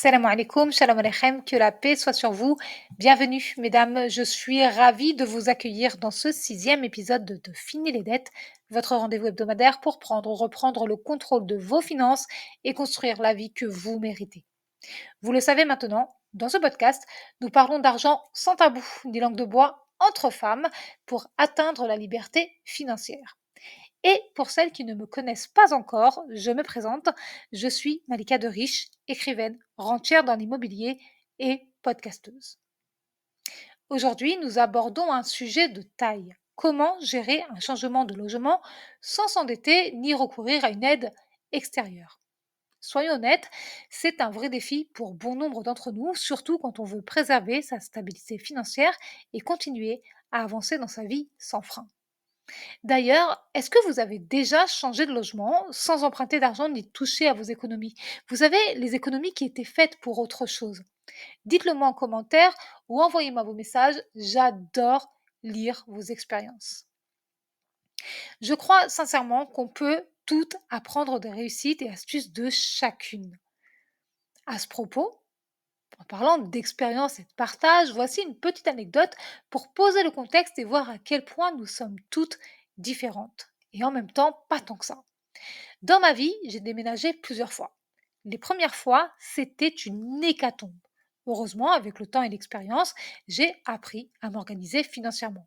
Salam alaikum, shalom aleichem, que la paix soit sur vous. Bienvenue, mesdames, je suis ravie de vous accueillir dans ce 6e épisode de Fini les dettes, votre rendez-vous hebdomadaire pour prendre ou reprendre le contrôle de vos finances et construire la vie que vous méritez. Vous le savez maintenant, dans ce podcast, nous parlons d'argent sans tabou, ni langue de bois, entre femmes, pour atteindre la liberté financière. Et pour celles qui ne me connaissent pas encore, je me présente. Je suis Malika de Riche, écrivaine, rentière dans l'immobilier et podcasteuse. Aujourd'hui, nous abordons un sujet de taille. Comment gérer un changement de logement sans s'endetter ni recourir à une aide extérieure? Soyons honnêtes, c'est un vrai défi pour bon nombre d'entre nous, surtout quand on veut préserver sa stabilité financière et continuer à avancer dans sa vie sans frein. D'ailleurs, est-ce que vous avez déjà changé de logement sans emprunter d'argent ni toucher à vos économies? Vous savez, les économies qui étaient faites pour autre chose. Dites-le moi en commentaire ou envoyez-moi vos messages. J'adore lire vos expériences. Je crois sincèrement qu'on peut tout apprendre des réussites et astuces de chacune. À ce propos, en parlant d'expérience et de partage, voici une petite anecdote pour poser le contexte et voir à quel point nous sommes toutes différentes. Et en même temps, pas tant que ça. Dans ma vie, j'ai déménagé plusieurs fois. Les premières fois, c'était une hécatombe. Heureusement, avec le temps et l'expérience, j'ai appris à m'organiser financièrement.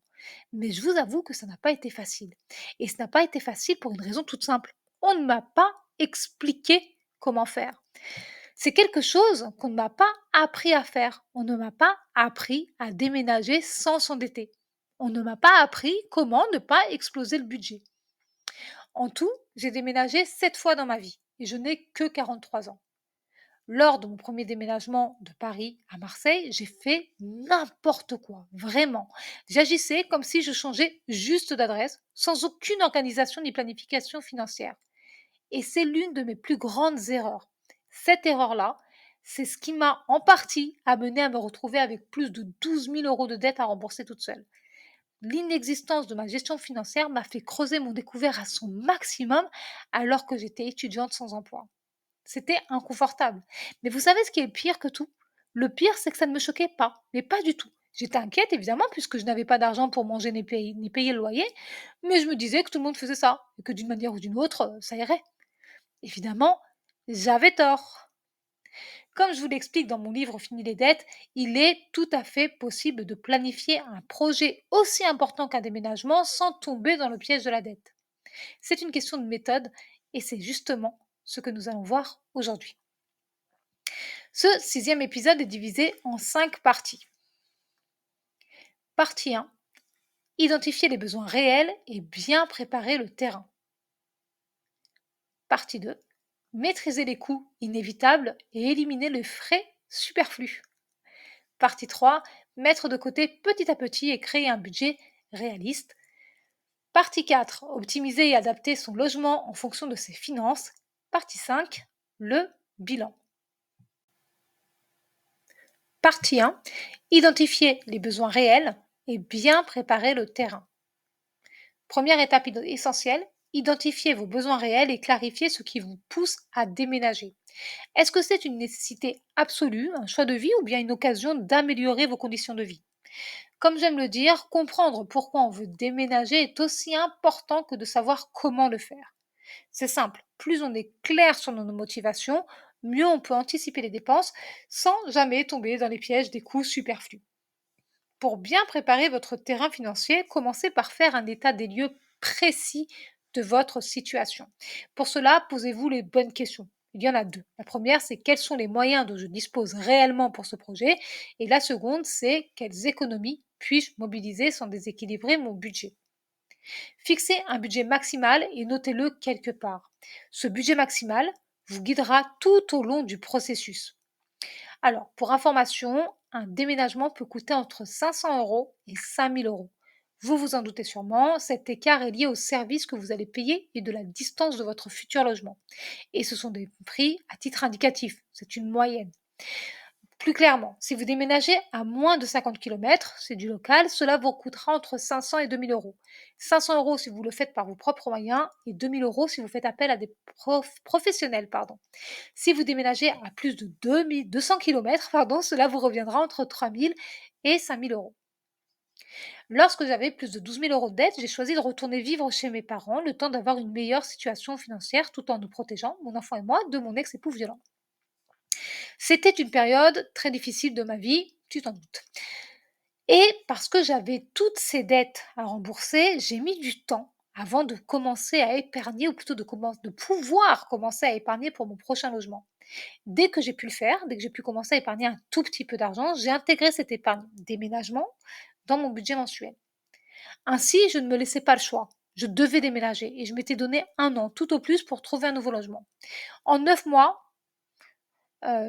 Mais je vous avoue que ça n'a pas été facile. Et ça n'a pas été facile pour une raison toute simple. On ne m'a pas expliqué comment faire. C'est quelque chose qu'on ne m'a pas appris à faire. On ne m'a pas appris à déménager sans s'endetter. On ne m'a pas appris comment ne pas exploser le budget. En tout, j'ai déménagé 7 fois dans ma vie et je n'ai que 43 ans. Lors de mon premier déménagement de Paris à Marseille, j'ai fait n'importe quoi, vraiment. J'agissais comme si je changeais juste d'adresse, sans aucune organisation ni planification financière. Et c'est l'une de mes plus grandes erreurs. Cette erreur-là, c'est ce qui m'a en partie amené à me retrouver avec plus de 12 000 euros de dettes à rembourser toute seule. L'inexistence de ma gestion financière m'a fait creuser mon découvert à son maximum alors que j'étais étudiante sans emploi. C'était inconfortable. Mais vous savez ce qui est le pire que tout? Le pire, c'est que ça ne me choquait pas, mais pas du tout. J'étais inquiète, évidemment, puisque je n'avais pas d'argent pour manger ni payer le loyer, mais je me disais que tout le monde faisait ça, et que d'une manière ou d'une autre, ça irait. Évidemment, j'avais tort. Comme je vous l'explique dans mon livre Fini les dettes, il est tout à fait possible de planifier un projet aussi important qu'un déménagement sans tomber dans le piège de la dette. C'est une question de méthode et c'est justement ce que nous allons voir aujourd'hui. Ce 6e épisode est divisé en 5 parties. Partie 1. Identifier les besoins réels et bien préparer le terrain. Partie 2. Maîtriser les coûts inévitables et éliminer les frais superflus. Partie 3. Mettre de côté petit à petit et créer un budget réaliste. Partie 4. Optimiser et adapter son logement en fonction de ses finances. Partie 5. Le bilan. Partie 1. Identifier les besoins réels et bien préparer le terrain. Première étape essentielle, identifier vos besoins réels et clarifier ce qui vous pousse à déménager. Est-ce que c'est une nécessité absolue, un choix de vie ou bien une occasion d'améliorer vos conditions de vie? Comme j'aime le dire, comprendre pourquoi on veut déménager est aussi important que de savoir comment le faire. C'est simple, plus on est clair sur nos motivations, mieux on peut anticiper les dépenses sans jamais tomber dans les pièges des coûts superflus. Pour bien préparer votre terrain financier, commencez par faire un état des lieux précis de votre situation. Pour cela, posez-vous les bonnes questions. Il y en a deux. La première, c'est quels sont les moyens dont je dispose réellement pour ce projet. Et la seconde, c'est quelles économies puis-je mobiliser sans déséquilibrer mon budget. Fixez un budget maximal et notez-le quelque part. Ce budget maximal vous guidera tout au long du processus. Alors, pour information, un déménagement peut coûter entre 500 euros et 5000 euros. Vous vous en doutez sûrement, cet écart est lié au service que vous allez payer et de la distance de votre futur logement. Et ce sont des prix à titre indicatif, c'est une moyenne. Plus clairement, si vous déménagez à moins de 50 kilomètres, c'est du local, cela vous coûtera entre 500 et 2000 euros. 500 euros si vous le faites par vos propres moyens et 2000 euros si vous faites appel à des professionnels. Si vous déménagez à plus de 200 kilomètres, cela vous reviendra entre 3000 et 5000 euros. Lorsque j'avais plus de 12 000 euros de dette, j'ai choisi de retourner vivre chez mes parents, le temps d'avoir une meilleure situation financière tout en nous protégeant, mon enfant et moi, de mon ex-époux violent. C'était une période très difficile de ma vie, tu t'en doutes. Et parce que j'avais toutes ces dettes à rembourser, j'ai mis du temps avant de commencer à épargner, ou plutôt de pouvoir commencer à épargner pour mon prochain logement. Dès que j'ai pu le faire, dès que j'ai pu commencer à épargner un tout petit peu d'argent, j'ai intégré cette épargne déménagement dans mon budget mensuel. Ainsi, je ne me laissais pas le choix. Je devais déménager et je m'étais donné un an tout au plus pour trouver un nouveau logement. En 9 mois,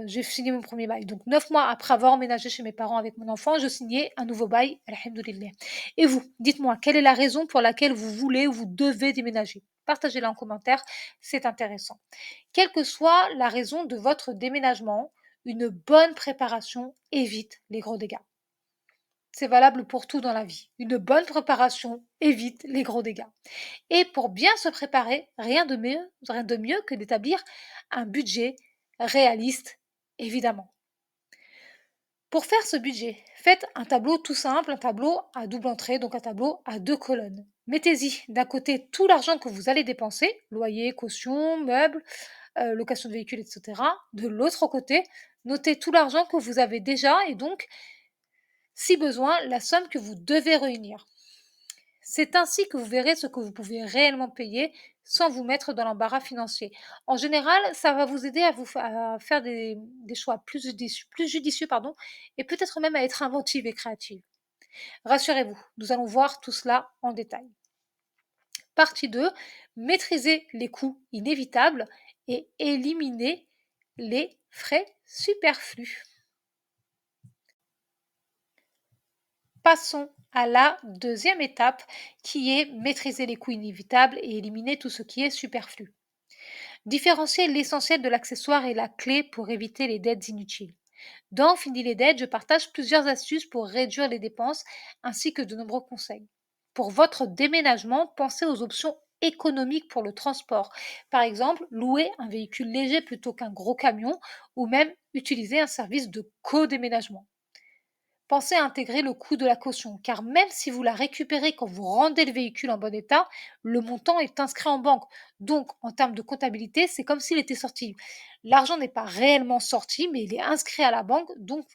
j'ai signé mon premier bail. Donc 9 mois après avoir emménagé chez mes parents avec mon enfant, je signais un nouveau bail, alhamdoulilah. Et vous, dites-moi, quelle est la raison pour laquelle vous voulez ou vous devez déménager? Partagez-la en commentaire, c'est intéressant. Quelle que soit la raison de votre déménagement, une bonne préparation évite les gros dégâts. C'est valable pour tout dans la vie. Une bonne préparation évite les gros dégâts. Et pour bien se préparer, rien de mieux que d'établir un budget réaliste, évidemment. Pour faire ce budget, faites un tableau tout simple, un tableau à double entrée, donc un tableau à 2 colonnes. Mettez-y d'un côté tout l'argent que vous allez dépenser, loyer, caution, meubles, location de véhicule, etc. De l'autre côté, notez tout l'argent que vous avez déjà et donc, si besoin, la somme que vous devez réunir. C'est ainsi que vous verrez ce que vous pouvez réellement payer sans vous mettre dans l'embarras financier. En général, ça va vous aider à faire des choix plus judicieux et peut-être même à être inventive et créative. Rassurez-vous, nous allons voir tout cela en détail. Partie 2, maîtriser les coûts inévitables et éliminer les frais superflus. Passons à la deuxième étape qui est maîtriser les coûts inévitables et éliminer tout ce qui est superflu. Différencier l'essentiel de l'accessoire est la clé pour éviter les dettes inutiles. Dans Fini les dettes, je partage plusieurs astuces pour réduire les dépenses ainsi que de nombreux conseils. Pour votre déménagement, pensez aux options économiques pour le transport. Par exemple, louer un véhicule léger plutôt qu'un gros camion ou même utiliser un service de co-déménagement. Pensez à intégrer le coût de la caution, car même si vous la récupérez quand vous rendez le véhicule en bon état, le montant est inscrit en banque. Donc, en termes de comptabilité, c'est comme s'il était sorti. L'argent n'est pas réellement sorti, mais il est inscrit à la banque, donc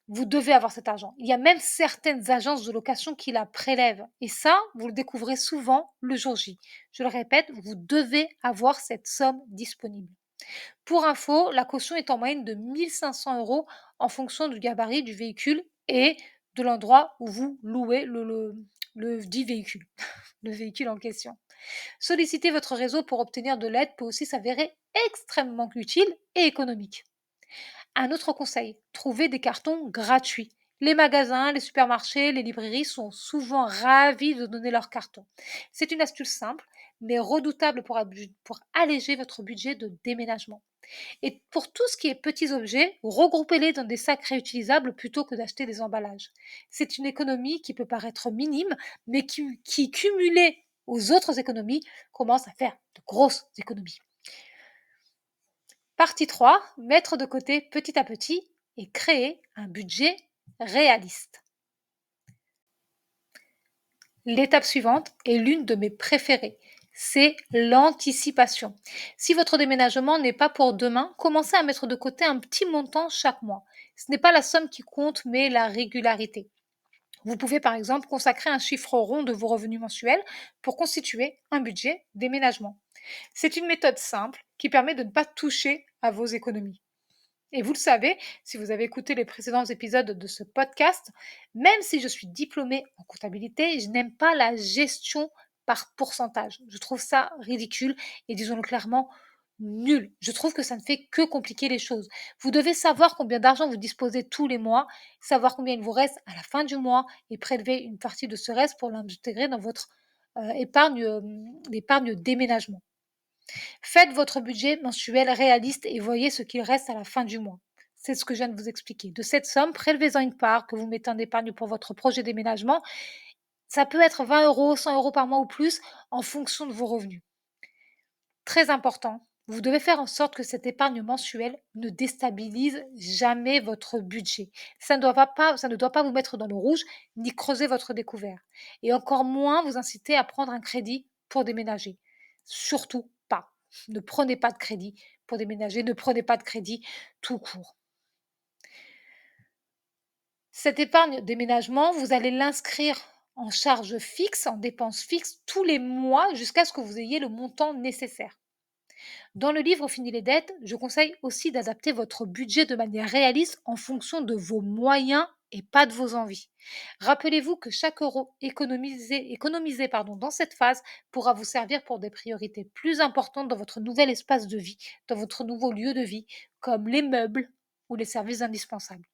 vous devez avoir cet argent. Il y a même certaines agences de location qui la prélèvent. Et ça, vous le découvrez souvent le jour J. Je le répète, vous devez avoir cette somme disponible. Pour info, la caution est en moyenne de 1500 euros en fonction du gabarit du véhicule et de l'endroit où vous louez le dit véhicule, le véhicule en question. Solliciter votre réseau pour obtenir de l'aide peut aussi s'avérer extrêmement utile et économique. Un autre conseil, trouver des cartons gratuits. Les magasins, les supermarchés, les librairies sont souvent ravis de donner leurs cartons. C'est une astuce simple, mais redoutable pour alléger votre budget de déménagement. Et pour tout ce qui est petits objets, regroupez-les dans des sacs réutilisables plutôt que d'acheter des emballages. C'est une économie qui peut paraître minime, mais qui cumulée aux autres économies, commence à faire de grosses économies. Partie 3, mettre de côté petit à petit et créer un budget réaliste. L'étape suivante est l'une de mes préférées, c'est l'anticipation. Si votre déménagement n'est pas pour demain, commencez à mettre de côté un petit montant chaque mois. Ce n'est pas la somme qui compte, mais la régularité. Vous pouvez par exemple consacrer un chiffre rond de vos revenus mensuels pour constituer un budget déménagement. C'est une méthode simple qui permet de ne pas toucher à vos économies. Et vous le savez, si vous avez écouté les précédents épisodes de ce podcast, même si je suis diplômée en comptabilité, je n'aime pas la gestion par pourcentage. Je trouve ça ridicule et disons-le clairement, nul. Je trouve que ça ne fait que compliquer les choses. Vous devez savoir combien d'argent vous disposez tous les mois, savoir combien il vous reste à la fin du mois et prélever une partie de ce reste pour l'intégrer dans votre épargne déménagement. Faites votre budget mensuel réaliste et voyez ce qu'il reste à la fin du mois. c'est ce que je viens de vous expliquer. De cette somme, prélevez-en une part que vous mettez en épargne pour votre projet déménagement. Ça peut être 20 euros, 100 euros par mois ou plus en fonction de vos revenus. Très important, vous devez faire en sorte que cette épargne mensuelle ne déstabilise jamais votre budget. Ça ne doit pas vous mettre dans le rouge ni creuser votre découvert. Et encore moins vous inciter à prendre un crédit pour déménager. Surtout pas. Ne prenez pas de crédit pour déménager, ne prenez pas de crédit tout court. Cette épargne déménagement, vous allez l'inscrire en charge fixe, en dépenses fixes tous les mois jusqu'à ce que vous ayez le montant nécessaire. Dans le livre Fini les dettes, je conseille aussi d'adapter votre budget de manière réaliste en fonction de vos moyens et pas de vos envies. Rappelez-vous que chaque euro économisé dans cette phase pourra vous servir pour des priorités plus importantes dans votre nouvel espace de vie, dans votre nouveau lieu de vie, comme les meubles ou les services indispensables.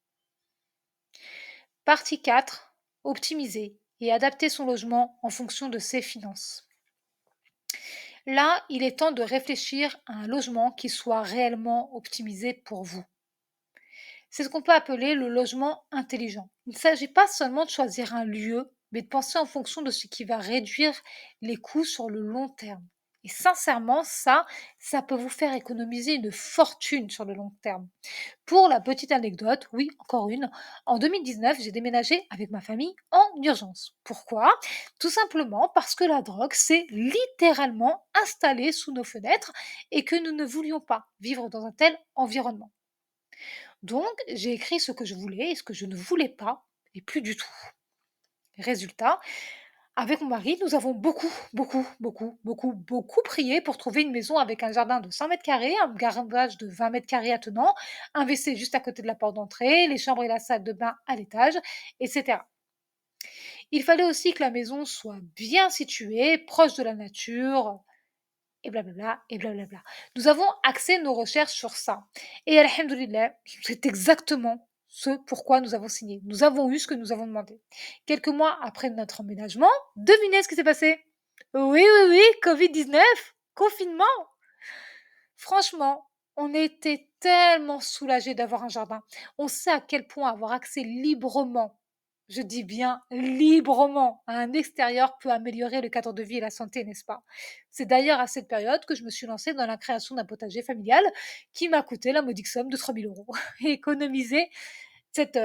Partie 4. Optimiser et adapter son logement en fonction de ses finances. Là, il est temps de réfléchir à un logement qui soit réellement optimisé pour vous. C'est ce qu'on peut appeler le logement intelligent. Il ne s'agit pas seulement de choisir un lieu, mais de penser en fonction de ce qui va réduire les coûts sur le long terme. Et sincèrement, ça peut vous faire économiser une fortune sur le long terme. Pour la petite anecdote, oui, encore une, en 2019, j'ai déménagé avec ma famille en urgence. Pourquoi? Tout simplement parce que la drogue s'est littéralement installée sous nos fenêtres et que nous ne voulions pas vivre dans un tel environnement. Donc, j'ai écrit ce que je voulais et ce que je ne voulais pas, et plus du tout. Résultat, avec mon mari, nous avons beaucoup prié pour trouver une maison avec un jardin de 100 mètres carrés, un garage de 20 mètres carrés attenant, un WC juste à côté de la porte d'entrée, les chambres et la salle de bain à l'étage, etc. Il fallait aussi que la maison soit bien située, proche de la nature, et blablabla, et blablabla. Nous avons axé nos recherches sur ça. Et alhamdoulilah, c'est exactement ce pourquoi nous avons signé. Nous avons eu ce que nous avons demandé. Quelques mois après notre emménagement, devinez ce qui s'est passé. Oui, Covid-19, confinement. Franchement, on était tellement soulagés d'avoir un jardin. On sait à quel point avoir accès librement, je dis bien librement, à un extérieur peut améliorer le cadre de vie et la santé, n'est-ce pas? C'est d'ailleurs à cette période que je me suis lancée dans la création d'un potager familial qui m'a coûté la modique somme de 3 000 euros. Et économiser cet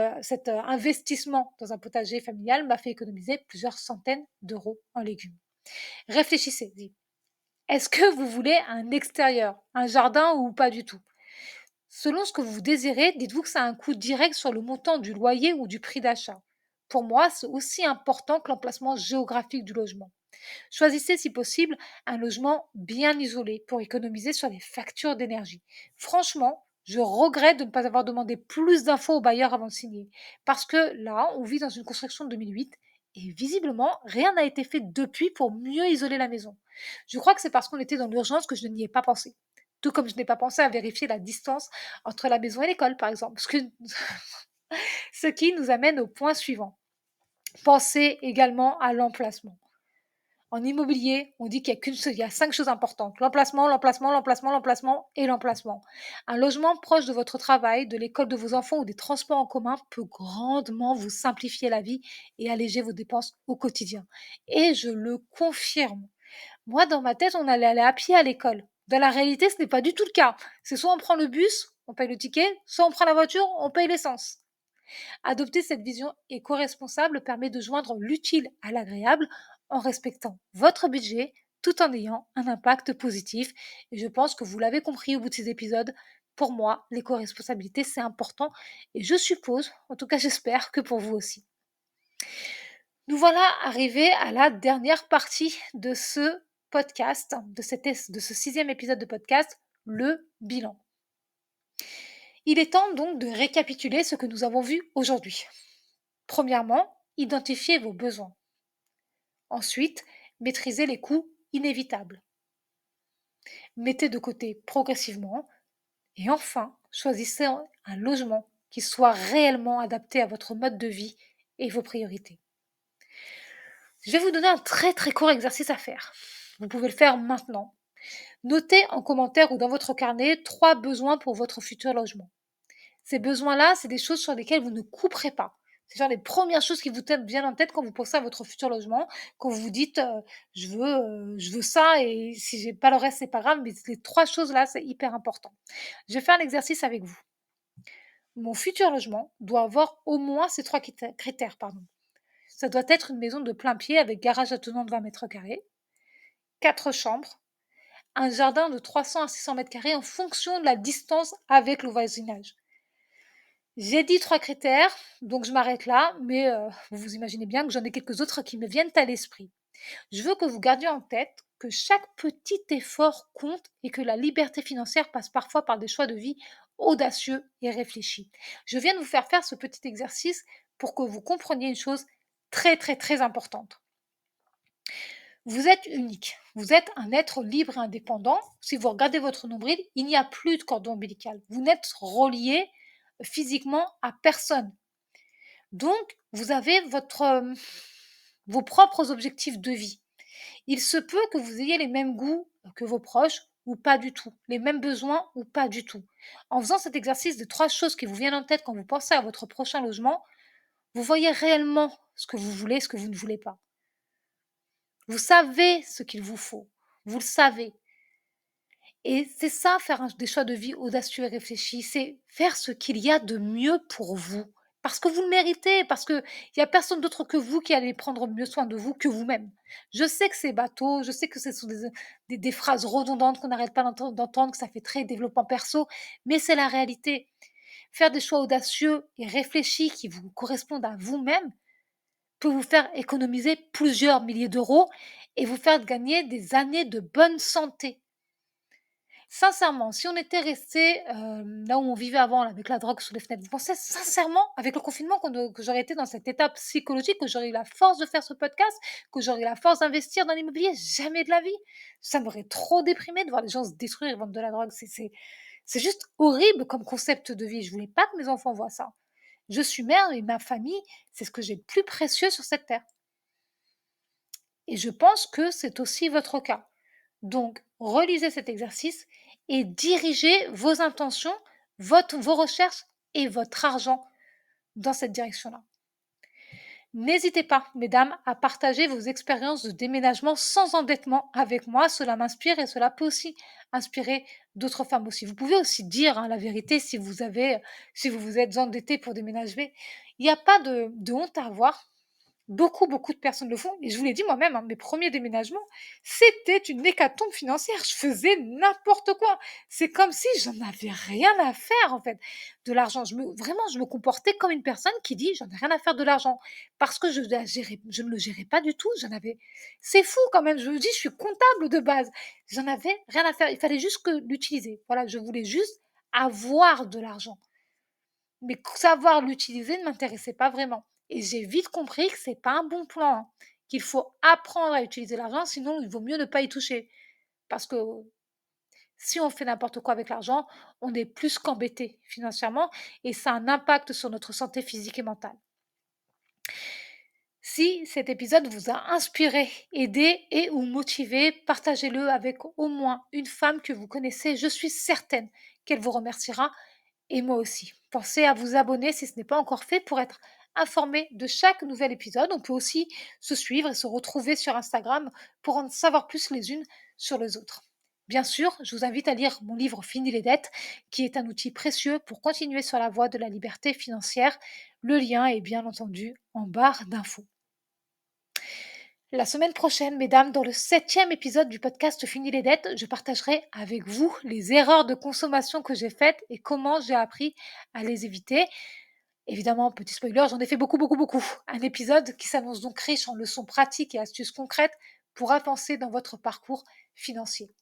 investissement dans un potager familial m'a fait économiser plusieurs centaines d'euros en légumes. Réfléchissez, est-ce que vous voulez un extérieur, un jardin ou pas du tout? Selon ce que vous désirez, dites-vous que ça a un coût direct sur le montant du loyer ou du prix d'achat. Pour moi, c'est aussi important que l'emplacement géographique du logement. Choisissez si possible un logement bien isolé pour économiser sur les factures d'énergie. Franchement, je regrette de ne pas avoir demandé plus d'infos au bailleur avant de signer. Parce que là, on vit dans une construction de 2008 et visiblement, rien n'a été fait depuis pour mieux isoler la maison. Je crois que c'est parce qu'on était dans l'urgence que je n'y ai pas pensé. Tout comme je n'ai pas pensé à vérifier la distance entre la maison et l'école, par exemple. Ce qui nous amène au point suivant. Pensez également à l'emplacement. En immobilier, on dit qu'il y a 5 choses importantes. L'emplacement et l'emplacement. Un logement proche de votre travail, de l'école de vos enfants ou des transports en commun peut grandement vous simplifier la vie et alléger vos dépenses au quotidien. Et je le confirme. Moi, dans ma tête, on allait aller à pied à l'école. Dans la réalité, ce n'est pas du tout le cas. C'est soit on prend le bus, on paye le ticket, soit on prend la voiture, on paye l'essence. Adopter cette vision éco-responsable permet de joindre l'utile à l'agréable en respectant votre budget tout en ayant un impact positif. Et je pense que vous l'avez compris au bout de ces épisodes. Pour moi, l'éco-responsabilité, c'est important et je suppose, en tout cas j'espère que pour vous aussi. Nous voilà arrivés à la dernière partie de ce podcast, de ce 6e épisode de podcast, le bilan. Il est temps donc de récapituler ce que nous avons vu aujourd'hui. Premièrement, identifiez vos besoins. Ensuite, maîtrisez les coûts inévitables. Mettez de côté progressivement. Et enfin, choisissez un logement qui soit réellement adapté à votre mode de vie et vos priorités. Je vais vous donner un très très court exercice à faire. Vous pouvez le faire maintenant. Notez en commentaire ou dans votre carnet 3 besoins pour votre futur logement. Ces besoins-là, c'est des choses sur lesquelles vous ne couperez pas. C'est genre les premières choses qui vous viennent en tête quand vous pensez à votre futur logement, quand vous vous dites, je veux ça et si j'ai pas le reste, c'est pas grave, mais les 3 choses-là, c'est hyper important. Je vais faire l'exercice avec vous. Mon futur logement doit avoir au moins ces 3 critères, pardon. Ça doit être une maison de plein pied avec garage attenant de 20 mètres carrés, 4 chambres, un jardin de 300 à 600 mètres carrés en fonction de la distance avec le voisinage. J'ai dit 3 critères, donc je m'arrête là, mais vous vous imaginez bien que j'en ai quelques autres qui me viennent à l'esprit. Je veux que vous gardiez en tête que chaque petit effort compte et que la liberté financière passe parfois par des choix de vie audacieux et réfléchis. Je viens de vous faire faire ce petit exercice pour que vous compreniez une chose très très très importante. Vous êtes unique, vous êtes un être libre et indépendant. Si vous regardez votre nombril, il n'y a plus de cordon ombilical. Vous n'êtes relié physiquement à personne. Donc, vous avez vos propres objectifs de vie. Il se peut que vous ayez les mêmes goûts que vos proches ou pas du tout, les mêmes besoins ou pas du tout. En faisant cet exercice de 3 choses qui vous viennent en tête quand vous pensez à votre prochain logement, vous voyez réellement ce que vous voulez, ce que vous ne voulez pas. Vous savez ce qu'il vous faut, vous le savez. Et c'est ça, faire des choix de vie audacieux et réfléchis, c'est faire ce qu'il y a de mieux pour vous. Parce que vous le méritez, parce qu'il n'y a personne d'autre que vous qui allez prendre mieux soin de vous que vous-même. Je sais que c'est bateau, je sais que ce sont des phrases redondantes qu'on n'arrête pas d'entendre, que ça fait très développement perso, mais c'est la réalité. Faire des choix audacieux et réfléchis qui vous correspondent à vous-même peut vous faire économiser plusieurs milliers d'euros et vous faire gagner des années de bonne santé. Sincèrement, si on était resté là où on vivait avant, là, avec la drogue sous les fenêtres, vous pensez sincèrement, avec le confinement, que j'aurais été dans cet état psychologique, que j'aurais eu la force de faire ce podcast, que j'aurais eu la force d'investir dans l'immobilier? Jamais de la vie. Ça m'aurait trop déprimé de voir les gens se détruire et vendre de la drogue. C'est juste horrible comme concept de vie. Je voulais pas que mes enfants voient ça. Je suis mère et ma famille, c'est ce que j'ai de plus précieux sur cette terre. Et je pense que c'est aussi votre cas. Donc, relisez cet exercice et dirigez vos intentions, vos recherches et votre argent dans cette direction-là. N'hésitez pas, mesdames, à partager vos expériences de déménagement sans endettement avec moi. Cela m'inspire et cela peut aussi inspirer d'autres femmes aussi. Vous pouvez aussi dire la vérité si si vous vous êtes endetté pour déménager. Il n'y a pas de honte à avoir. Beaucoup, beaucoup de personnes le font et je vous l'ai dit moi-même, mes premiers déménagements, c'était une hécatombe financière. Je faisais n'importe quoi. C'est comme si j'en avais rien à faire, en fait, de l'argent. Je me comportais comme une personne qui dit: «J'en ai rien à faire de l'argent» parce que je ne le gérais pas du tout. C'est fou quand même, je me dis: «Je suis comptable de base». J'en avais rien à faire. Il fallait juste que l'utiliser. Voilà, je voulais juste avoir de l'argent. Mais savoir l'utiliser ne m'intéressait pas vraiment et j'ai vite compris que c'est pas un bon plan, hein, qu'il faut apprendre à utiliser l'argent, sinon il vaut mieux ne pas y toucher. Parce que si on fait n'importe quoi avec l'argent, on est plus qu'embêté financièrement et ça a un impact sur notre santé physique et mentale. Si cet épisode vous a inspiré, aidé et ou motivé, partagez-le avec au moins une femme que vous connaissez. Je suis certaine qu'elle vous remerciera et moi aussi. Pensez à vous abonner si ce n'est pas encore fait pour être informé de chaque nouvel épisode. On peut aussi se suivre et se retrouver sur Instagram pour en savoir plus les unes sur les autres. Bien sûr, je vous invite à lire mon livre Fini les dettes, qui est un outil précieux pour continuer sur la voie de la liberté financière. Le lien est bien entendu en barre d'infos. La semaine prochaine, mesdames, dans le 7e épisode du podcast Fini les dettes, je partagerai avec vous les erreurs de consommation que j'ai faites et comment j'ai appris à les éviter. Évidemment, petit spoiler, j'en ai fait beaucoup, beaucoup, beaucoup. Un épisode qui s'annonce donc riche en leçons pratiques et astuces concrètes pour avancer dans votre parcours financier.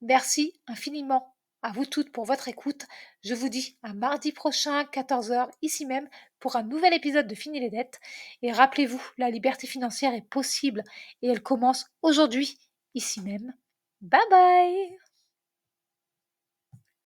Merci infiniment à vous toutes pour votre écoute. Je vous dis à mardi prochain, 14h, ici même, pour un nouvel épisode de Fini les dettes. Et rappelez-vous, la liberté financière est possible et elle commence aujourd'hui, ici même. Bye bye!